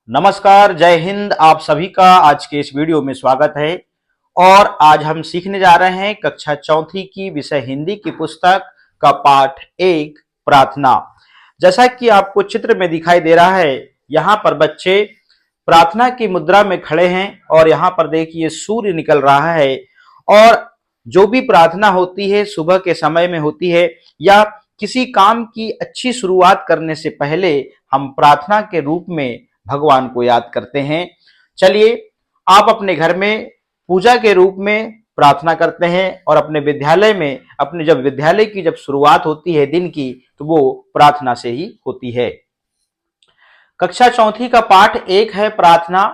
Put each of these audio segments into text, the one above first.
नमस्कार, जय हिंद। आप सभी का आज के इस वीडियो में स्वागत है। और आज हम सीखने जा रहे हैं कक्षा चौथी की विषय हिंदी की पुस्तक का पाठ 1 प्रार्थना। जैसा कि आपको चित्र में दिखाई दे रहा है, यहाँ पर बच्चे प्रार्थना की मुद्रा में खड़े हैं और यहाँ पर देखिए सूर्य निकल रहा है। और जो भी प्रार्थना होती है सुबह के समय में होती है या किसी काम की अच्छी शुरुआत करने से पहले हम प्रार्थना के रूप में भगवान को याद करते हैं। चलिए, आप अपने घर में पूजा के रूप में प्रार्थना करते हैं और अपने विद्यालय में अपने जब विद्यालय की जब शुरुआत होती है दिन की, तो वो प्रार्थना से ही होती है। कक्षा चौथी का पाठ 1 है प्रार्थना।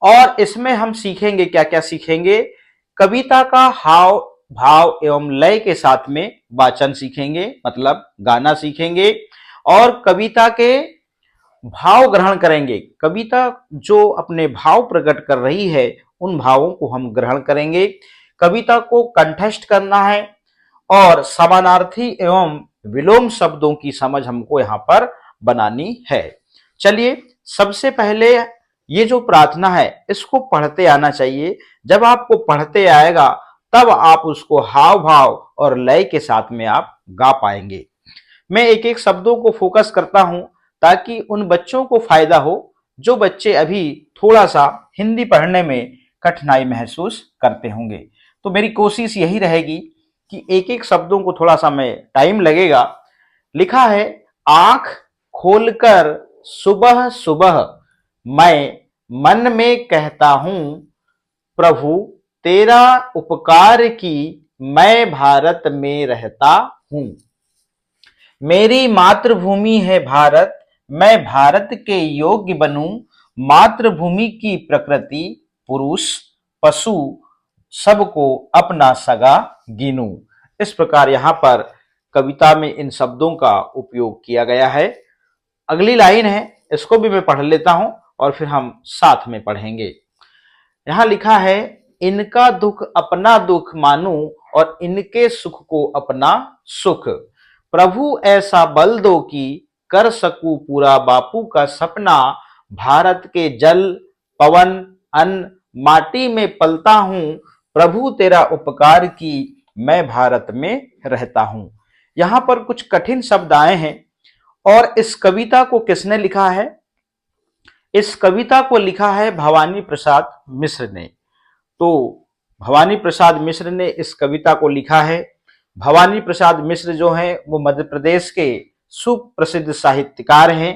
और इसमें हम सीखेंगे क्या क्या सीखेंगे। कविता का हाव भाव एवं लय के साथ में वाचन सीखेंगे, मतलब गाना सीखेंगे। और कविता के भाव ग्रहण करेंगे। कविता जो अपने भाव प्रकट कर रही है उन भावों को हम ग्रहण करेंगे। कविता को कंठस्थ करना है और समानार्थी एवं विलोम शब्दों की समझ हमको यहाँ पर बनानी है। चलिए, सबसे पहले ये जो प्रार्थना है इसको पढ़ते आना चाहिए। जब आपको पढ़ते आएगा तब आप उसको हाव भाव और लय के साथ में आप गा पाएंगे। मैं एक एक शब्दों को फोकस करता हूं ताकि उन बच्चों को फायदा हो जो बच्चे अभी थोड़ा सा हिंदी पढ़ने में कठिनाई महसूस करते होंगे। तो मेरी कोशिश यही रहेगी कि एक एक शब्दों को थोड़ा सा मैं टाइम लगेगा। लिखा है, आंख खोलकर सुबह सुबह मैं मन में कहता हूं, प्रभु तेरा उपकार की मैं भारत में रहता हूं। मेरी मातृभूमि है भारत, मैं भारत के योग्य बनूं। मातृभूमि की प्रकृति पुरुष पशु सबको अपना सगा गिनूं। इस प्रकार यहाँ पर कविता में इन शब्दों का उपयोग किया गया है। अगली लाइन है, इसको भी मैं पढ़ लेता हूं और फिर हम साथ में पढ़ेंगे। यहाँ लिखा है, इनका दुख अपना दुख मानूं और इनके सुख को अपना सुख। प्रभु ऐसा बल दो कि कर सकूं पूरा बापू का सपना। भारत के जल पवन अन्न माटी में पलता हूं, प्रभु तेरा उपकार की मैं भारत में रहता हूं। यहाँ पर कुछ कठिन शब्द आए हैं। और इस कविता को किसने लिखा है? इस कविता को लिखा है भवानी प्रसाद मिश्र ने। तो भवानी प्रसाद मिश्र ने इस कविता को लिखा है। भवानी प्रसाद मिश्र जो हैं वो मध्य प्रदेश के सुप्रसिद्ध साहित्यकार हैं।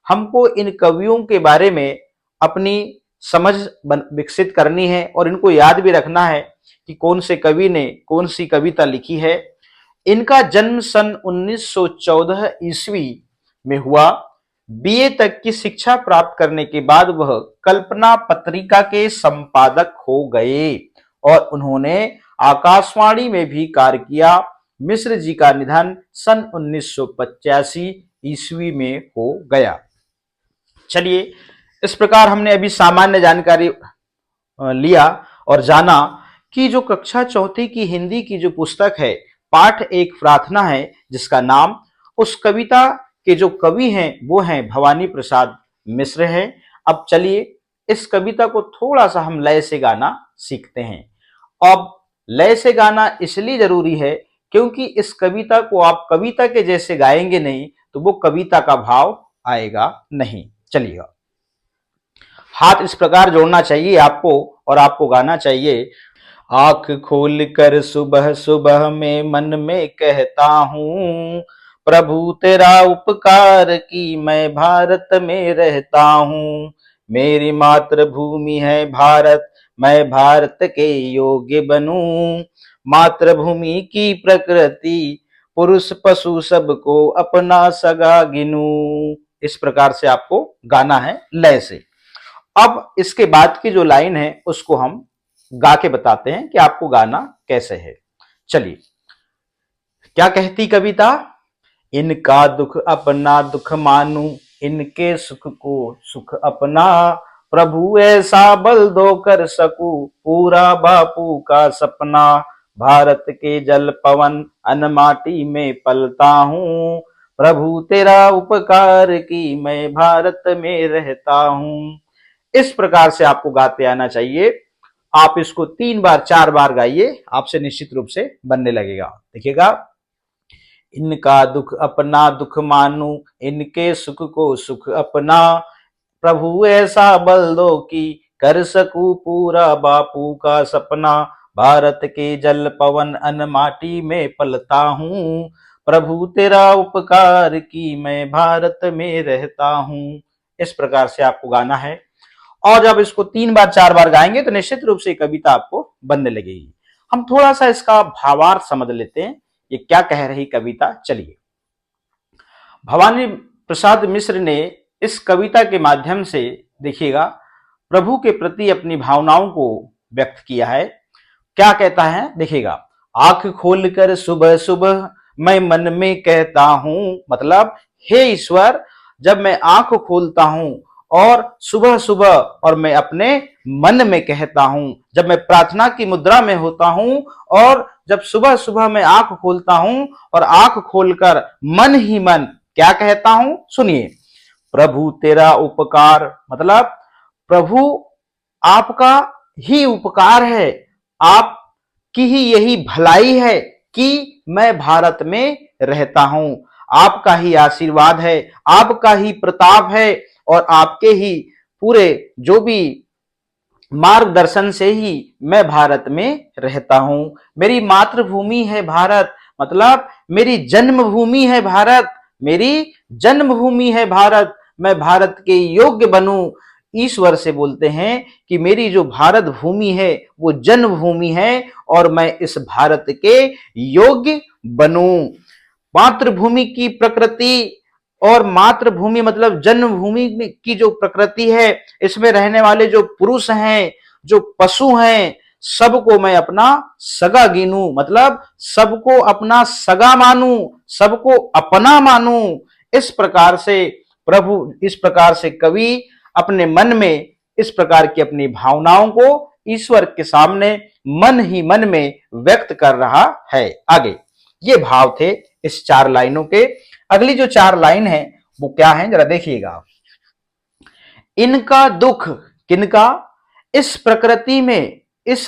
हमको इन कवियों के बारे में अपनी समझ विकसित करनी है और इनको याद भी रखना है कि कौन से कवि ने कौन सी कविता लिखी है। इनका जन्म सन 1914 ईस्वी में हुआ। बीए तक की शिक्षा प्राप्त करने के बाद वह कल्पना पत्रिका के संपादक हो गए और उन्होंने आकाशवाणी में भी कार्य किया। मिश्र जी का निधन सन 1985 ईस्वी में हो गया। चलिए, इस प्रकार हमने अभी सामान्य जानकारी लिया और जाना कि जो कक्षा चौथी की हिंदी की जो पुस्तक है पाठ 1 प्रार्थना है, जिसका नाम उस कविता के जो कवि हैं वो हैं भवानी प्रसाद मिश्र हैं। अब चलिए, इस कविता को थोड़ा सा हम लय से गाना सीखते हैं। अब लय से गाना इसलिए जरूरी है क्योंकि इस कविता को आप कविता के जैसे गाएंगे नहीं तो वो कविता का भाव आएगा नहीं। चलिए, हाथ इस प्रकार जोड़ना चाहिए आपको और आपको गाना चाहिए। आंख खोल कर सुबह सुबह में मन में कहता हूँ, प्रभु तेरा उपकार की मैं भारत में रहता हूँ। मेरी मातृभूमि है भारत, मैं भारत के योग्य बनूं। मातृभूमि की प्रकृति पुरुष पशु सबको अपना सगा गिनूं। इस प्रकार से आपको गाना है लय से। अब इसके बाद की जो लाइन है उसको हम गा के बताते हैं कि आपको गाना कैसे है। चलिए, क्या कहती कविता? इनका दुख अपना दुख मानू, इनके सुख को सुख अपना। प्रभु ऐसा बल दो कर सकूं पूरा बापू का सपना। भारत के जल पवन अन्न माटी में पलता हूँ, प्रभु तेरा उपकार की मैं भारत में रहता हूँ। इस प्रकार से आपको गाते आना चाहिए। आप इसको 3 बार 4 बार गाइए, आपसे निश्चित रूप से बनने लगेगा। देखिएगा, इनका दुख अपना दुख मानू, इनके सुख को सुख अपना, प्रभु ऐसा बल दो कि कर सकूं पूरा बापू का सपना, भारत के जल पवन अन्न माटी में पलता हूँ, प्रभु तेरा उपकार की मैं भारत में रहता हूँ। इस प्रकार से आपको गाना है, और जब इसको 3 बार 4 बार गाएंगे तो निश्चित रूप से कविता आपको बनने लगेगी। हम थोड़ा सा इसका भावार्थ समझ लेते हैं, ये क्या कह रही कविता। चलिए, भवानी प्रसाद मिश्र ने इस कविता के माध्यम से, देखिएगा, प्रभु के प्रति अपनी भावनाओं को व्यक्त किया है। क्या कहता है, देखिएगा, आंख खोलकर सुबह सुबह मैं मन में कहता हूं, मतलब हे ईश्वर, जब मैं आंख खोलता हूं और सुबह सुबह और मैं अपने मन में कहता हूं, जब मैं प्रार्थना की मुद्रा में होता हूं और जब सुबह सुबह मैं आंख खोलता हूं और आंख खोलकर मन ही मन क्या कहता हूं, सुनिए, प्रभु तेरा उपकार, मतलब प्रभु आपका ही उपकार है, आपकी ही यही भलाई है कि मैं भारत में रहता हूं, आपका ही आशीर्वाद है, आपका ही प्रताप है और आपके ही पूरे जो भी मार्गदर्शन से ही मैं भारत में रहता हूं। मेरी मातृभूमि है भारत, मतलब मेरी जन्मभूमि है भारत, मेरी जन्मभूमि है भारत, मैं भारत के योग्य बनूं। ईश्वर से बोलते हैं कि मेरी जो भारत भूमि है वो जन्मभूमि है और मैं इस भारत के योग्य बनूं। मातृभूमि की प्रकृति और मातृभूमि मतलब जन्मभूमि की जो प्रकृति है, इसमें रहने वाले जो पुरुष हैं, जो पशु हैं, सबको मैं अपना सगा गिनूं, मतलब सबको अपना सगा मानूं, सबको अपना मानूं। इस प्रकार से प्रभु, इस प्रकार से कवि अपने मन में इस प्रकार की अपनी भावनाओं को ईश्वर के सामने मन ही मन में व्यक्त कर रहा है। आगे ये भाव थे इस 4 लाइनों के। अगली जो 4 लाइन है वो क्या है, जरा देखिएगा, इनका दुख, किनका, इस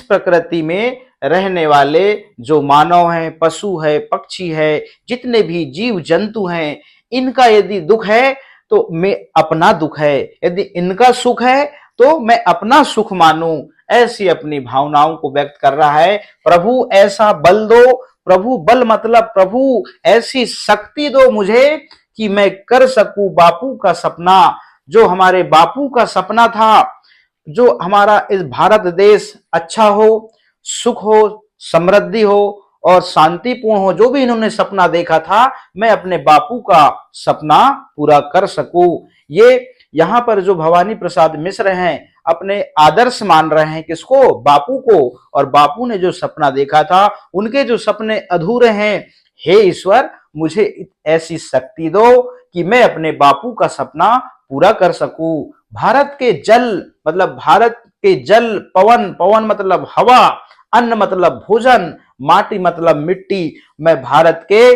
प्रकृति में रहने वाले जो मानव हैं, पशु है, पक्षी है, जितने भी जीव जंतु हैं, इनका यदि दुख है तो मैं अपना दुख है, यदि इनका सुख है तो मैं अपना सुख मानूं। ऐसी अपनी भावनाओं को व्यक्त कर रहा है। प्रभु ऐसा बल दो, प्रभु बल मतलब प्रभु ऐसी शक्ति दो मुझे कि मैं कर सकूं बापू का सपना, जो हमारे बापू का सपना था, जो हमारा इस भारत देश अच्छा हो, सुख हो, समृद्धि हो और शांतिपूर्ण हो, जो भी इन्होंने सपना देखा था, मैं अपने बापू का सपना पूरा कर सकूं। ये यहाँ पर जो भवानी प्रसाद मिश्र हैं अपने आदर्श मान रहे हैं, किसको, बापू को, और बापू ने जो सपना देखा था, उनके जो सपने अधूरे हैं, हे ईश्वर मुझे ऐसी शक्ति दो कि मैं अपने बापू का सपना पूरा कर सकूं। भारत के जल मतलब भारत के जल, पवन, पवन मतलब हवा, अन्न मतलब भोजन, माटी मतलब मिट्टी, मैं भारत के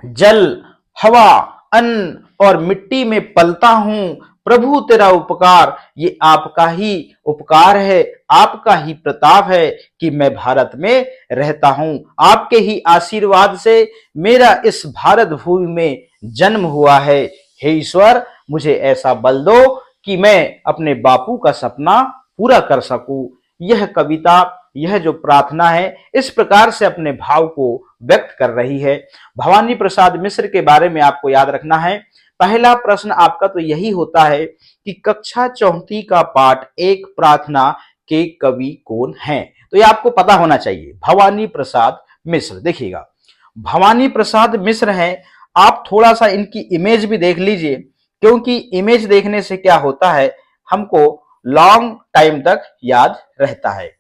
जल, हवा, अन्न और मिट्टी में पलता हूं। प्रभु तेरा उपकार, ये आपका ही उपकार है, आपका ही प्रताप है कि मैं भारत में रहता हूं। आपके ही आशीर्वाद से मेरा इस भारत भूमि में जन्म हुआ है। हे ईश्वर मुझे ऐसा बल दो कि मैं अपने बापू का सपना पूरा कर सकूं। यह कविता, यह जो प्रार्थना है, इस प्रकार से अपने भाव को व्यक्त कर रही है। भवानी प्रसाद मिश्र के बारे में आपको याद रखना है। पहला प्रश्न आपका तो यही होता है कि कक्षा 4 का पाठ 1 प्रार्थना के कवि कौन हैं, तो ये आपको पता होना चाहिए। भवानी प्रसाद मिश्र, देखिएगा, भवानी प्रसाद मिश्र हैं। आप थोड़ा सा इनकी इमेज भी देख लीजिए, क्योंकि इमेज देखने से क्या होता है, हमको लॉन्ग टाइम तक याद रहता है।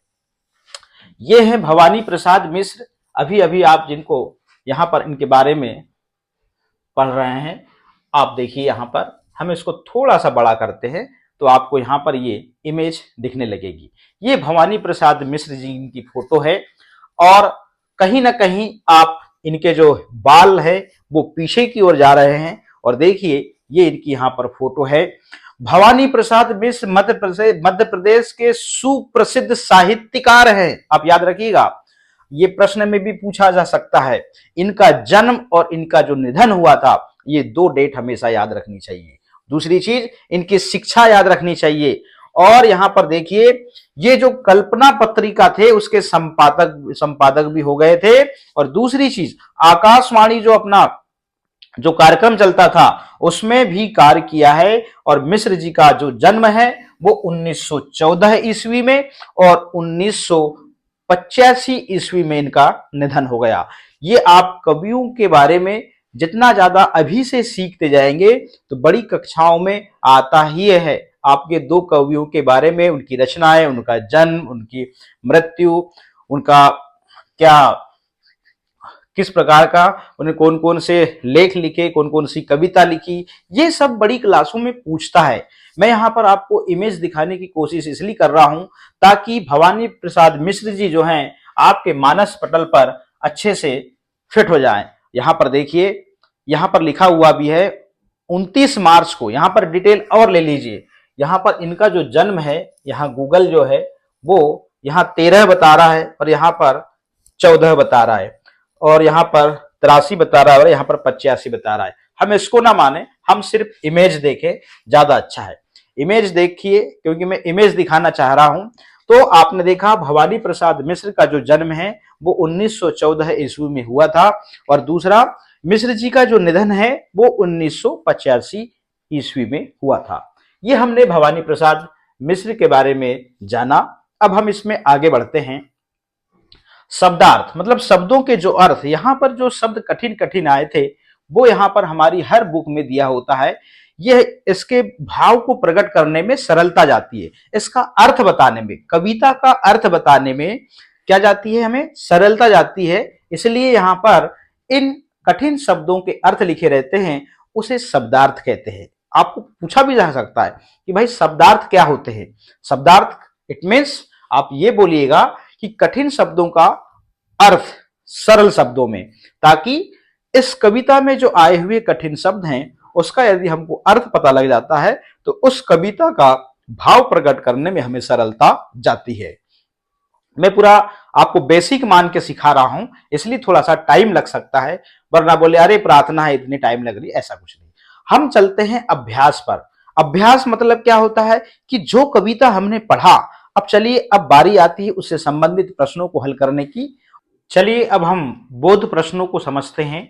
ये है भवानी प्रसाद मिश्र। अभी अभी आप जिनको यहां पर इनके बारे में पढ़ रहे हैं, आप देखिए यहां पर, हम इसको थोड़ा सा बड़ा करते हैं तो आपको यहां पर ये इमेज दिखने लगेगी। ये भवानी प्रसाद मिश्र जी की फोटो है और कहीं ना कहीं आप इनके जो बाल है वो पीछे की ओर जा रहे हैं और देखिए ये इनकी यहां पर फोटो है। भवानी प्रसाद मिश्र मध्य प्रदेश के सुप्रसिद्ध साहित्यकार हैं। आप याद रखिएगा, ये प्रश्न में भी पूछा जा सकता है। इनका जन्म और इनका जो निधन हुआ था, ये 2 डेट हमेशा याद रखनी चाहिए। दूसरी चीज, इनकी शिक्षा याद रखनी चाहिए। और यहां पर देखिए, ये जो कल्पना पत्रिका थे उसके संपादक भी हो गए थे। और दूसरी चीज, आकाशवाणी जो अपना जो कार्यक्रम चलता था उसमें भी कार्य किया है। और मिश्र जी का जो जन्म है वो 1914 ईस्वी में और 1985 ईस्वी में इनका निधन हो गया। ये आप कवियों के बारे में जितना ज्यादा अभी से सीखते जाएंगे तो बड़ी कक्षाओं में आता ही है। आपके 2 कवियों के बारे में, उनकी रचनाएं, उनका जन्म, उनकी मृत्यु, उनका क्या किस प्रकार का, उन्हें कौन कौन से लेख लिखे, कौन कौन सी कविता लिखी, ये सब बड़ी क्लासों में पूछता है। मैं यहाँ पर आपको इमेज दिखाने की कोशिश इसलिए कर रहा हूं ताकि भवानी प्रसाद मिश्र जी जो हैं आपके मानस पटल पर अच्छे से फिट हो जाएं। यहाँ पर देखिए, यहाँ पर लिखा हुआ भी है 29 मार्च को। यहाँ पर डिटेल और ले लीजिए। यहाँ पर इनका जो जन्म है, यहाँ गूगल जो है वो यहाँ 13 बता रहा है और यहाँ पर 14 बता रहा है और यहाँ पर 83 बता रहा है और यहाँ पर 85 बता रहा है। हम इसको ना माने, हम सिर्फ इमेज देखें, ज्यादा अच्छा है। इमेज देखिए, क्योंकि मैं इमेज दिखाना चाह रहा हूं। तो आपने देखा भवानी प्रसाद मिश्र का जो जन्म है वो 1914 ईस्वी में हुआ था और दूसरा मिश्र जी का जो निधन है वो 1985 ईस्वी में हुआ था। ये हमने भवानी प्रसाद मिश्र के बारे में जाना। अब हम इसमें आगे बढ़ते हैं। शब्दार्थ मतलब शब्दों के जो अर्थ, यहां पर जो शब्द कठिन कठिन आए थे वो यहां पर हमारी हर बुक में दिया होता है। यह इसके भाव को प्रकट करने में सरलता जाती है, इसका अर्थ बताने में, कविता का अर्थ बताने में क्या जाती है, हमें सरलता जाती है। इसलिए यहां पर इन कठिन शब्दों के अर्थ लिखे रहते हैं, उसे शब्दार्थ कहते हैं। आपको पूछा भी जा सकता है कि भाई शब्दार्थ क्या होते हैं। शब्दार्थ इट मीन्स आप ये बोलिएगा कि कठिन शब्दों का अर्थ सरल शब्दों में, ताकि इस कविता में जो आए हुए कठिन शब्द हैं उसका यदि हमको अर्थ पता लग जाता है तो उस कविता का भाव प्रकट करने में हमें सरलता जाती है। मैं पूरा आपको बेसिक मान के सिखा रहा हूं, इसलिए थोड़ा सा टाइम लग सकता है, वरना बोले अरे प्रार्थना है इतनी टाइम लग रही, ऐसा कुछ नहीं। हम चलते हैं अभ्यास पर। अभ्यास मतलब क्या होता है कि जो कविता हमने पढ़ा, अब चलिए अब बारी आती है उससे संबंधित प्रश्नों को हल करने की। चलिए अब हम बोध प्रश्नों को समझते हैं।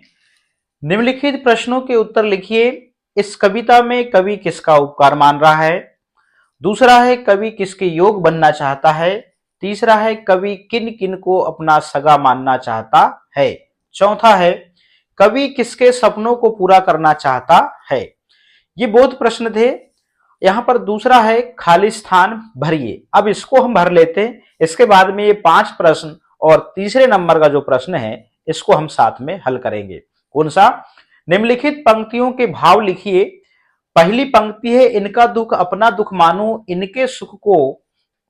निम्नलिखित प्रश्नों के उत्तर लिखिए। इस कविता में कवि किसका उपकार मान रहा है? दूसरा है कवि किसके योग बनना चाहता है? तीसरा है कवि किन किन को अपना सगा मानना चाहता है? चौथा है कवि किसके सपनों को पूरा करना चाहता है? ये बोध प्रश्न थे। यहां पर दूसरा है खाली स्थान भरिए। अब इसको हम भर लेते हैं, इसके बाद में ये 5 प्रश्न और तीसरे नंबर का जो प्रश्न है इसको हम साथ में हल करेंगे। कौन सा? निम्नलिखित पंक्तियों के भाव लिखिए। पहली पंक्ति है इनका दुख अपना दुख मानूं, इनके सुख को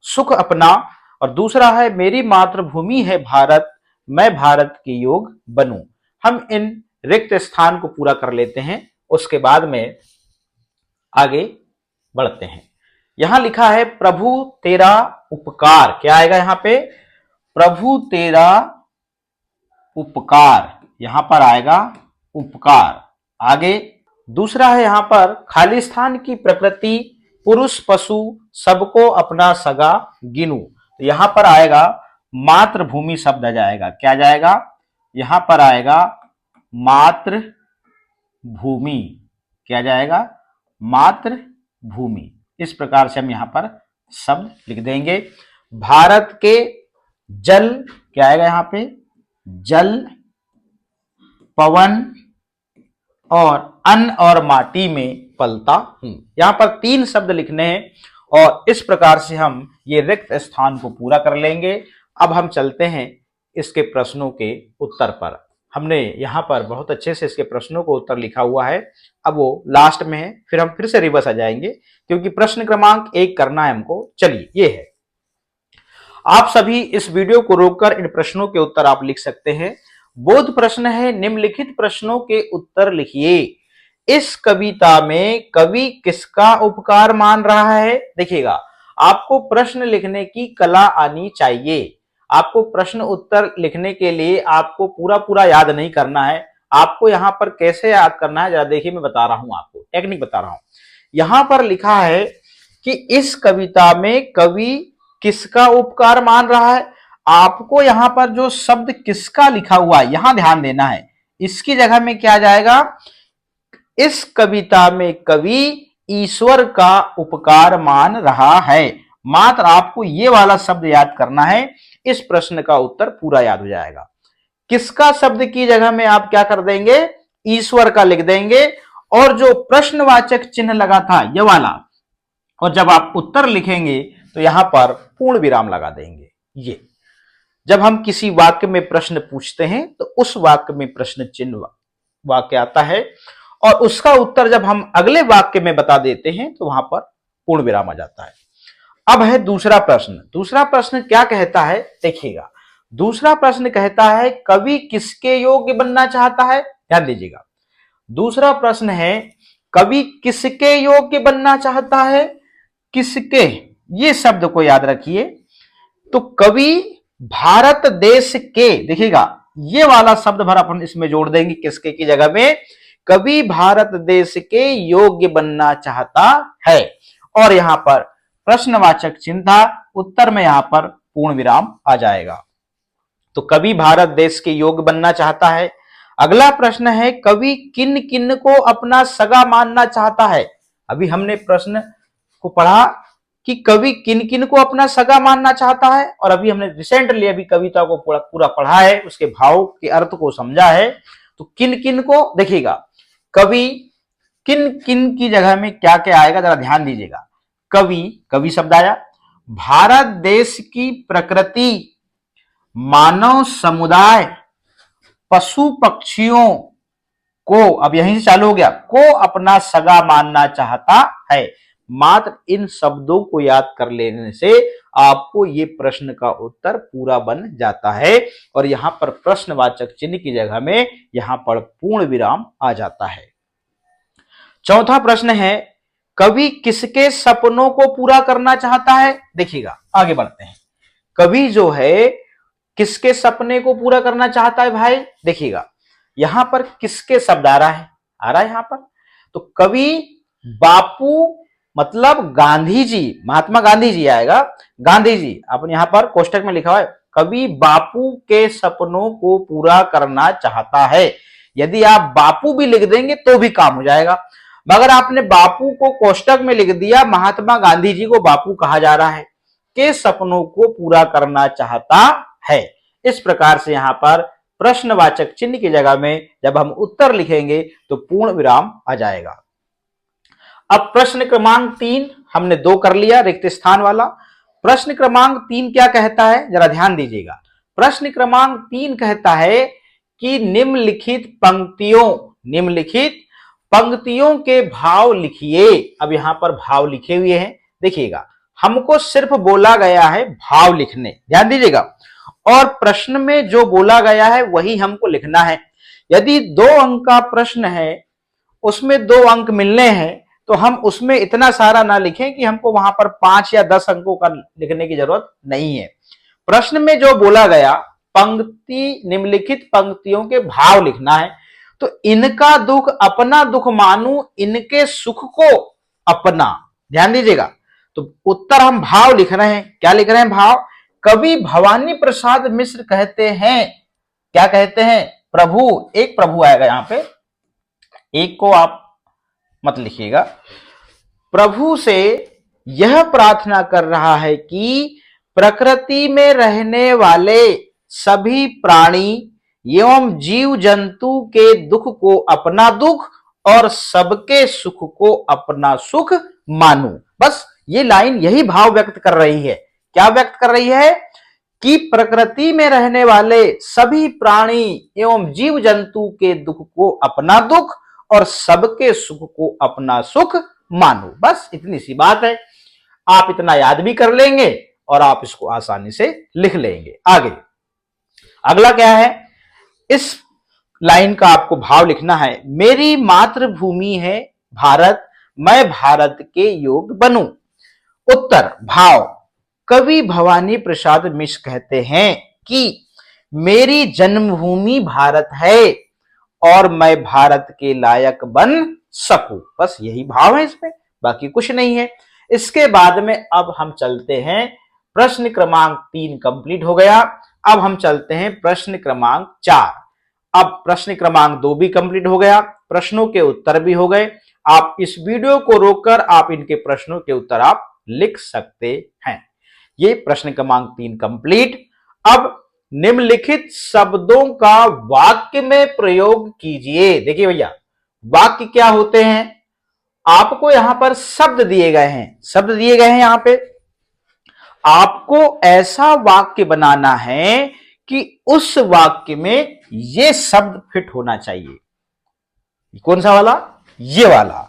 सुख अपना। और दूसरा है मेरी मातृभूमि है भारत, मैं भारत के योग बनूं। हम इन रिक्त स्थान को पूरा कर लेते हैं, उसके बाद में आगे बढ़ते हैं। यहां लिखा है प्रभु तेरा उपकार। क्या आएगा यहां पे? प्रभु तेरा उपकार, यहां पर आएगा उपकार। आगे दूसरा है यहां पर खाली स्थान की प्रकृति पुरुष पशु सबको अपना सगा गिनू। तो यहां पर आएगा मातृभूमि शब्द आ जाएगा। क्या जाएगा? यहां पर आएगा मातृभूमि। क्या जाएगा? मातृभूमि। इस प्रकार से हम यहां पर शब्द लिख देंगे। भारत के जल, क्या आएगा यहां पे? जल, पवन और अन्न और माटी में पलता हूं। यहां पर 3 शब्द लिखने हैं और इस प्रकार से हम ये रिक्त स्थान को पूरा कर लेंगे। अब हम चलते हैं इसके प्रश्नों के उत्तर पर। हमने यहां पर बहुत अच्छे से इसके प्रश्नों को उत्तर लिखा हुआ है, अब वो लास्ट में है, फिर हम फिर से रिवर्स आ जाएंगे क्योंकि प्रश्न क्रमांक 1 करना है हमको। चलिए ये है। आप सभी इस वीडियो को रोककर इन प्रश्नों के उत्तर आप लिख सकते हैं। बोध प्रश्न है निम्नलिखित प्रश्नों के उत्तर लिखिए। इस कविता में कवि किसका उपकार मान रहा है? देखिएगा, आपको प्रश्न लिखने की कला आनी चाहिए। आपको प्रश्न उत्तर लिखने के लिए आपको पूरा पूरा याद नहीं करना है। आपको यहां पर कैसे याद करना है, जरा देखिए, मैं बता रहा हूं, आपको टेक्निक बता रहा हूं। यहां पर लिखा है कि इस कविता में कवि किसका उपकार मान रहा है। आपको यहां पर जो शब्द किसका लिखा हुआ है, यहां ध्यान देना है। इसकी जगह में क्या जाएगा, इस कविता में कवि ईश्वर का उपकार मान रहा है। मात्र आपको ये वाला शब्द याद करना है, इस प्रश्न का उत्तर पूरा याद हो जाएगा। किसका शब्द की जगह में आप क्या कर देंगे, ईश्वर का लिख देंगे, और जो प्रश्नवाचक चिन्ह लगा था ये वाला, और जब आप उत्तर लिखेंगे तो यहां पर पूर्ण विराम लगा देंगे। ये जब हम किसी वाक्य में प्रश्न पूछते हैं तो उस वाक्य में प्रश्न चिन्ह वाक्य आता है, और उसका उत्तर जब हम अगले वाक्य में बता देते हैं तो वहां पर पूर्ण विराम आ जाता है। अब है दूसरा प्रश्न। दूसरा प्रश्न क्या कहता है, देखिएगा, दूसरा प्रश्न कहता है कवि किसके योग्य बनना चाहता है। ध्यान दीजिएगा, दूसरा प्रश्न है कवि किसके योग्य बनना चाहता है। किसके, ये शब्द को याद रखिए। तो कवि भारत देश के, देखिएगा, ये वाला शब्द भर अपन इसमें जोड़ देंगे किसके की जगह में, कवि भारत देश के योग्य बनना चाहता है, और यहां पर प्रश्नवाचक चिन्ह था, उत्तर में यहां पर पूर्ण विराम आ जाएगा। तो कवि भारत देश के योग्य बनना चाहता है। अगला प्रश्न है कवि किन किन को अपना सगा मानना चाहता है। अभी हमने प्रश्न को पढ़ा कि कवि किन किन को अपना सगा मानना चाहता है, और अभी हमने रिसेंटली अभी कविता को पूरा पढ़ा है, उसके भाव के अर्थ को समझा है। तो किन किन को, देखिएगा, कवि किन किन की जगह में क्या क्या आएगा, जरा ध्यान दीजिएगा। कवि, कवि शब्द आया, भारत देश की प्रकृति, मानव समुदाय, पशु पक्षियों को, अब यहीं से चालू हो गया, को अपना सगा मानना चाहता है। मात्र इन शब्दों को याद कर लेने से आपको ये प्रश्न का उत्तर पूरा बन जाता है, और यहां पर प्रश्नवाचक चिन्ह की जगह में यहां पर पूर्ण विराम आ जाता है। चौथा प्रश्न है कवि किसके सपनों को पूरा करना चाहता है। देखिएगा, आगे बढ़ते हैं। कवि जो है किसके सपने को पूरा करना चाहता है भाई। देखिएगा, यहां पर किसके शब्द आ रहा है, यहां पर। तो कवि बापू मतलब गांधी जी, महात्मा गांधी जी आएगा, गांधी जी, अपन यहां पर कोष्टक में लिखा हुआ है कवि बापू के सपनों को पूरा करना चाहता है। यदि आप बापू भी लिख देंगे तो भी काम हो जाएगा, मगर आपने बापू को कोष्टक में लिख दिया, महात्मा गांधी जी को बापू कहा जा रहा है, के सपनों को पूरा करना चाहता है। इस प्रकार से यहां पर प्रश्नवाचक चिन्ह की जगह में जब हम उत्तर लिखेंगे तो पूर्ण विराम आ जाएगा। अब प्रश्न क्रमांक 3 हमने 2 कर लिया, रिक्त स्थान वाला। प्रश्न क्रमांक 3 क्या कहता है, जरा ध्यान दीजिएगा। प्रश्न क्रमांक 3 कहता है कि निम्नलिखित पंक्तियों के भाव लिखिए। अब यहां पर भाव लिखे हुए हैं, देखिएगा, हमको सिर्फ बोला गया है भाव लिखने, ध्यान दीजिएगा, और प्रश्न में जो बोला गया है वही हमको लिखना है। यदि 2 अंक का प्रश्न है, उसमें 2 अंक मिलने हैं, तो हम उसमें इतना सारा ना लिखें कि हमको वहां पर 5 या 10 अंकों का लिखने की जरूरत नहीं है। प्रश्न में जो बोला गया, पंक्ति, निम्नलिखित पंक्तियों के भाव लिखना है। तो इनका दुख अपना दुख मानूं, इनके सुख को अपना, ध्यान दीजिएगा। तो उत्तर हम भाव लिख रहे हैं, क्या लिख रहे हैं, भाव। कवि भवानी प्रसाद मिश्र कहते हैं, क्या कहते हैं, प्रभु, एक प्रभु आएगा यहां पे, एक को आप मत लिखिएगा। प्रभु से यह प्रार्थना कर रहा है कि प्रकृति में रहने वाले सभी प्राणी एवं जीव जंतु के दुख को अपना दुख और सबके सुख को अपना सुख मानूं। बस ये लाइन यही भाव व्यक्त कर रही है। क्या व्यक्त कर रही है कि प्रकृति में रहने वाले सभी प्राणी एवं जीव जंतु के दुख को अपना दुख और सबके सुख को अपना सुख मानो। बस इतनी सी बात है, आप इतना याद भी कर लेंगे और आप इसको आसानी से लिख लेंगे। आगे अगला क्या है, इस लाइन का आपको भाव लिखना है। मेरी मातृभूमि है भारत, मैं भारत के योग बनूं। उत्तर भाव, कवि भवानी प्रसाद मिश्र कहते हैं कि मेरी जन्मभूमि भारत है और मैं भारत के लायक बन सकूं। बस यही भाव है इसमें, बाकी कुछ नहीं है। इसके बाद में अब हम चलते हैं, प्रश्न क्रमांक 3 कंप्लीट हो गया। अब हम चलते हैं प्रश्न क्रमांक 4। अब प्रश्न क्रमांक 2 भी कंप्लीट हो गया, प्रश्नों के उत्तर भी हो गए। आप इस वीडियो को रोककर आप इनके प्रश्नों के उत्तर आप लिख सकते हैं। ये प्रश्न क्रमांक 3 कंप्लीट। अब निम्नलिखित शब्दों का वाक्य में प्रयोग कीजिए। देखिए भैया, वाक्य क्या होते हैं, आपको यहां पर शब्द दिए गए हैं, शब्द दिए गए हैं यहां पे, आपको ऐसा वाक्य बनाना है कि उस वाक्य में ये शब्द फिट होना चाहिए। कौन सा वाला, ये वाला।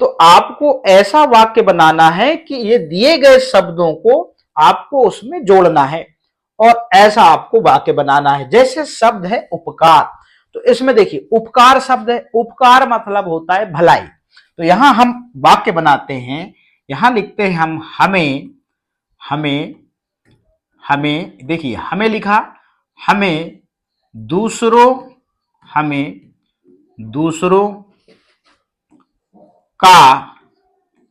तो आपको ऐसा वाक्य बनाना है कि ये दिए गए शब्दों को आपको उसमें जोड़ना है और ऐसा आपको वाक्य बनाना है। जैसे शब्द है उपकार, तो इसमें देखिए उपकार शब्द है, उपकार मतलब होता है भलाई। तो यहां हम वाक्य बनाते हैं, यहां लिखते हैं हम हमें, हमें, हमें, देखिए हमें लिखा, हमें दूसरों, हमें दूसरों का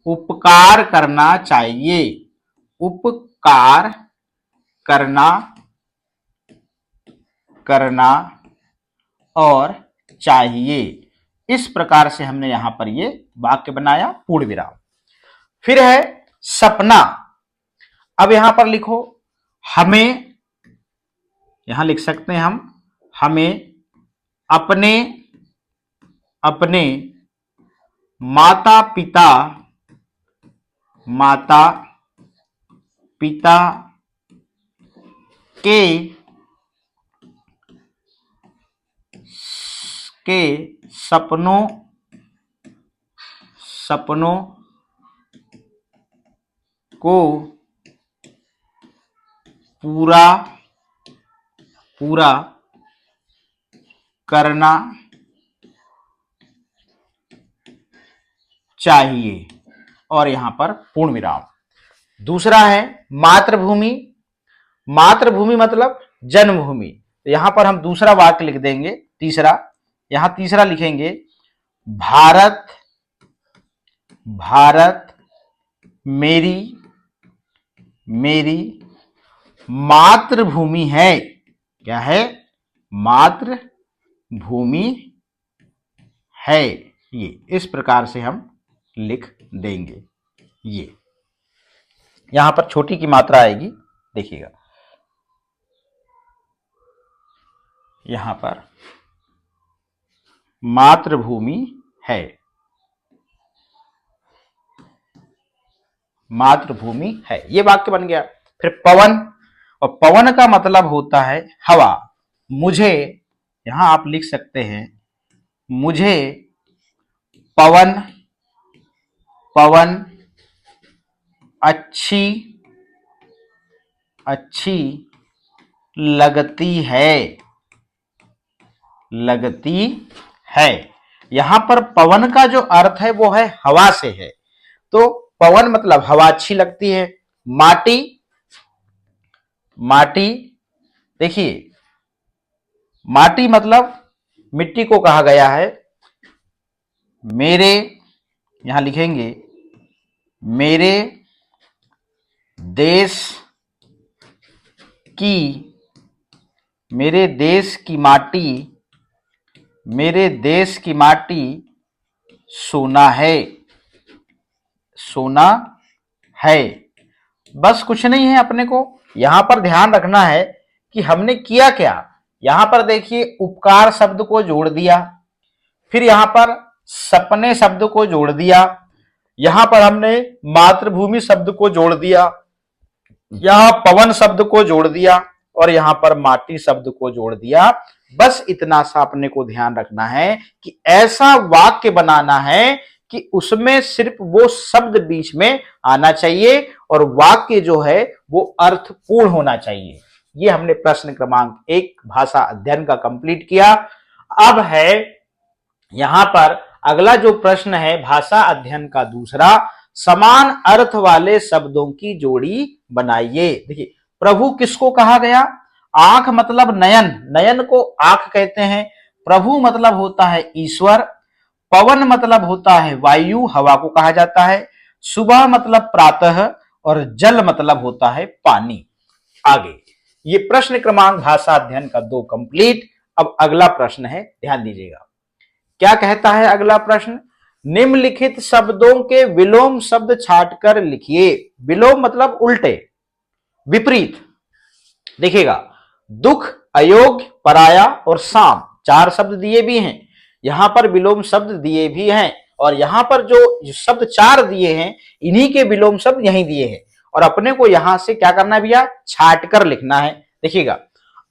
उपकार करना चाहिए, उपकार करना, करना और चाहिए। इस प्रकार से हमने यहां पर ये वाक्य बनाया, पूर्ण विराम। फिर है सपना। अब यहां पर लिखो हमें, यहां लिख सकते हैं हम हमें अपने, अपने माता पिता, माता पिता के सपनों, सपनों को पूरा, पूरा करना चाहिए और यहां पर पूर्ण विराम। दूसरा है मातृभूमि। मातृभूमि मतलब जन्मभूमि। तो यहां पर हम दूसरा वाक्य लिख देंगे, तीसरा, यहां तीसरा लिखेंगे भारत, भारत मेरी, मेरी मातृभूमि है। क्या है, मातृभूमि है। ये इस प्रकार से हम लिख देंगे। ये यहां पर छोटी की मात्रा आएगी, देखिएगा यहां पर मातृभूमि है, मातृभूमि है, ये वाक्य बन गया। फिर पवन, और पवन का मतलब होता है हवा। मुझे, यहां आप लिख सकते हैं मुझे पवन, पवन अच्छी, अच्छी लगती है, लगती है। यहां पर पवन का जो अर्थ है वो है हवा से है, तो पवन मतलब हवा अच्छी लगती है। माटी, माटी, देखिए माटी मतलब मिट्टी को कहा गया है। मेरे, यहां लिखेंगे मेरे देश की, मेरे देश की माटी, मेरे देश की माटी सोना है, सोना है। बस कुछ नहीं है, अपने को यहां पर ध्यान रखना है कि हमने किया क्या। यहां पर देखिए उपकार शब्द को जोड़ दिया, फिर यहां पर सपने शब्द को जोड़ दिया, यहां पर हमने मातृभूमि शब्द को जोड़ दिया, यहां पवन शब्द को जोड़ दिया और यहां पर माटी शब्द को जोड़ दिया। बस इतना सा अपने को ध्यान रखना है कि ऐसा वाक्य बनाना है कि उसमें सिर्फ वो शब्द बीच में आना चाहिए और वाक्य जो है वो अर्थपूर्ण होना चाहिए। ये हमने प्रश्न क्रमांक 1 भाषा अध्ययन का कंप्लीट किया। अब है यहां पर अगला जो प्रश्न है भाषा अध्ययन का दूसरा, समान अर्थ वाले शब्दों की जोड़ी बनाइए। देखिए प्रभु किसको कहा गया? आंख मतलब नयन, नयन को आंख कहते हैं। प्रभु मतलब होता है ईश्वर। पवन मतलब होता है वायु, हवा को कहा जाता है। सुबह मतलब प्रातः और जल मतलब होता है पानी। आगे ये प्रश्न क्रमांक भाषा अध्ययन का 2 कंप्लीट। अब अगला प्रश्न है, ध्यान दीजिएगा क्या कहता है अगला प्रश्न। निम्नलिखित शब्दों के विलोम शब्द छांटकर लिखिए। विलोम मतलब उल्टे, विपरीत। देखिएगा दुख, अयोग्य, पराया और साम 4 शब्द दिए भी हैं, यहां पर विलोम शब्द दिए भी हैं, और यहां पर जो शब्द 4 दिए हैं इन्हीं के विलोम शब्द यहीं दिए हैं, और अपने को यहां से क्या करना है भैया? छाट कर लिखना है। देखिएगा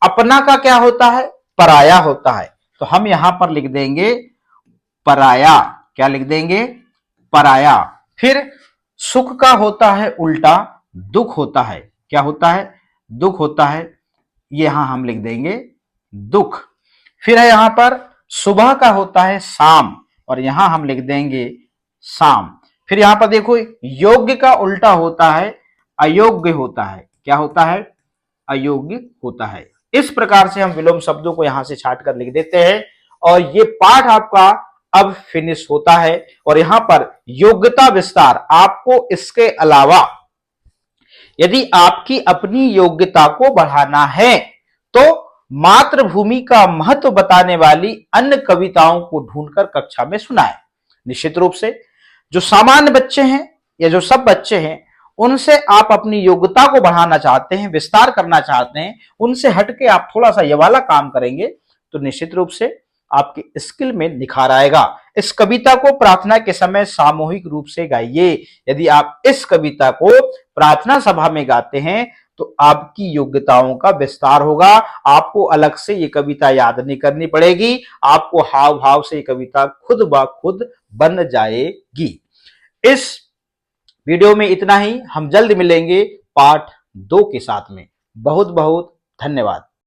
अपना का क्या होता है? पराया होता है, तो हम यहां पर लिख देंगे पराया। क्या लिख देंगे? पराया। फिर सुख का होता है उल्टा, दुख होता है। क्या होता है? दुख होता है, ये यहां हम लिख देंगे दुख। फिर है यहां पर सुबह का होता है शाम, और यहां हम लिख देंगे शाम। फिर यहां पर देखो योग्य का उल्टा होता है अयोग्य होता है। क्या होता है? अयोग्य होता है। इस प्रकार से हम विलोम शब्दों को यहां से छाट कर लिख देते हैं, और ये पाठ आपका अब फिनिश होता है। और यहां पर योग्यता विस्तार, आपको इसके अलावा यदि आपकी अपनी योग्यता को बढ़ाना है तो मातृभूमि का महत्व बताने वाली अन्य कविताओं को ढूंढकर कक्षा में सुनाएं। निश्चित रूप से जो सामान्य बच्चे हैं या जो सब बच्चे हैं उनसे आप अपनी योग्यता को बढ़ाना चाहते हैं, विस्तार करना चाहते हैं, उनसे हटके आप थोड़ा सा ये वाला काम करेंगे तो निश्चित रूप से आपके स्किल में निखार आएगा। इस कविता को प्रार्थना के समय सामूहिक रूप से गाइए। यदि आप इस कविता को प्रार्थना सभा में गाते हैं तो आपकी योग्यताओं का विस्तार होगा। आपको अलग से ये कविता याद नहीं करनी पड़ेगी, आपको हाव भाव से ये कविता खुद ब खुद बन जाएगी। इस वीडियो में इतना ही, हम जल्द मिलेंगे पार्ट 2 के साथ में। बहुत बहुत धन्यवाद।